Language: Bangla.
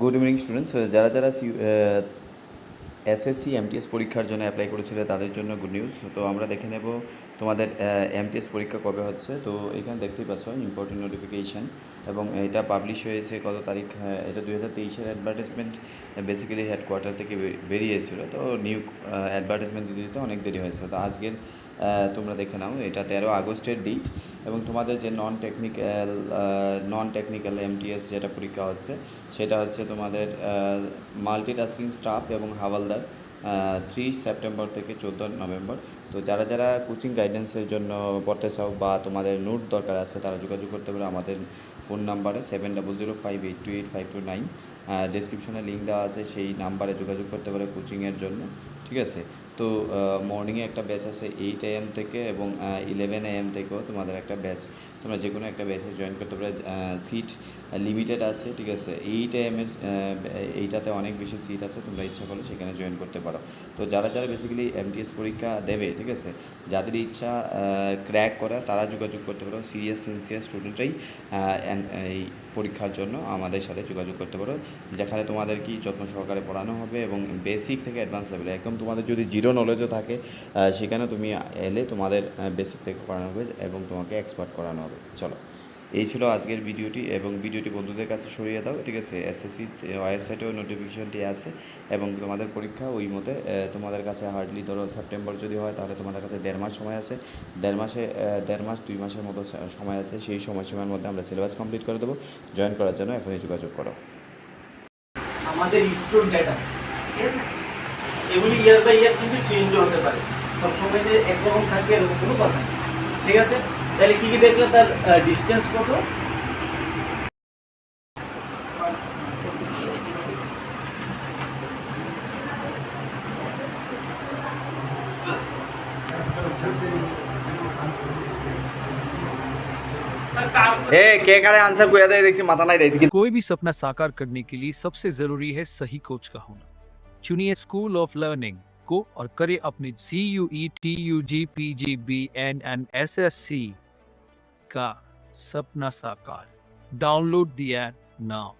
গুড ইভিনিং স্টুডেন্টস, যারা যারা এসএসসি এমটিএস পরীক্ষার জন্য অ্যাপ্লাই করেছিল তাদের জন্য গুড নিউজ। তো আমরা দেখে নেব তোমাদের এমটিএস পরীক্ষা কবে হচ্ছে। তো এখানে দেখতেই পাচ্ছ ইম্পর্টেন্ট নোটিফিকেশান, এবং এটা পাবলিশ হয়েছে কত তারিখ। এটা 2023-এর অ্যাডভার্টাইজমেন্ট বেসিক্যালি হেডকোয়ার্টার থেকে বেরিয়েছিল। তো নিউ অ্যাডভার্টাইজমেন্ট দিতে দিতে অনেক দেরি হয়েছে। তো আজকের তোমরা দেখে নাও, এটা 13 আগস্টের ডেট। এবং তোমাদের যে নন টেকনিক্যাল এমটিএস যেটা পরীক্ষা হচ্ছে, সেটা হচ্ছে তোমাদের মাল্টিটাস্কিং স্টাফ এবং হাওয়ালদার 3 সেপ্টেম্বর থেকে 14 নভেম্বর। তো যারা যারা কোচিং গাইডেন্সের জন্য পড়তে চাও বা তোমাদের নোট দরকার আছে, তারা যোগাযোগ করতে পারো আমাদের ফোন নাম্বারে 7005828529। ডেসক্রিপশনে লিঙ্ক দেওয়া আছে, সেই নাম্বারে যোগাযোগ করতে পারো কোচিংয়ের জন্য। ঠিক আছে। তো মর্নিংয়ে একটা ব্যাচ আছে 8 AM থেকে, এবং 11 AM থেকেও তোমাদের একটা ব্যাচ, তোমরা যে কোনো একটা ব্যাচে জয়েন করতে পারো। সিট লিমিটেড আছে, ঠিক আছে। 8 AM এইটাতে অনেক বেশি সিট আছে, তোমরা ইচ্ছা করলে সেখানে জয়েন করতে পারো। তো যারা যারা বেসিক্যালি এমটিএস পরীক্ষা দেবে, ঠিক আছে, যাদের ইচ্ছা ক্র্যাক করা, তারা যোগাযোগ করতে পারো। সিনসিয়ার স্টুডেন্টরাই এই পরীক্ষার জন্য আমাদের সাথে যোগাযোগ করতে পারো, যেখানে তোমাদের কি যত্ন সহকারে পড়ানো হবে, এবং বেসিক থেকে অ্যাডভান্স লেভেলে একদম তোমাদের যদি জিরো নলেজও থাকে, সেখানে তুমি এলে তোমাদের বেসিক থেকে পড়ানো হবে এবং তোমাকে এক্সপার্ট করানো হবে। চলো, এই ছিল আজকের ভিডিওটি, এবং ভিডিওটি বন্ধুদের কাছে সরিয়ে দাও। ঠিক আছে, এসএসসি ওয়েবসাইটেও নোটিফিকেশনটি আছে, এবং তোমাদের পরীক্ষা ওই মতে তোমাদের কাছে হার্ডলি ধরো সেপ্টেম্বর যদি হয়, তাহলে তোমাদের কাছে 1.5 মাস সময় আছে। 1.5 মাস 2 মাসের মতো সময় আছে। সেই সময়সীমার মধ্যে আমরা সিলেবাস কমপ্লিট করে দেবো। জয়েন করার জন্য এখনই যোগাযোগ করো। আমাদের ইসরোর ডেটা, ঠিক আছে, এগুলি ইয়ার বাই ইয়ার কিন্তু চেঞ্জ হতে পারে, সবসময় যে একরকম থাকবে এরকম কোনো কথা নেই। ঠিক আছে, তাহলে কি কি দেখলে তার ডিস্টেন্স কত? কে কারে आंसर কোয়া দেয় দেখছি, মাথা নাই দেয়। कोई भी सपना साकार करने के लिए सबसे जरूरी है सही कोच का होना। चुनिए स्कूल ऑफ लर्निंग को और करें अपने CUET UG PGBNNSSC का सपना साकार। Download the app now.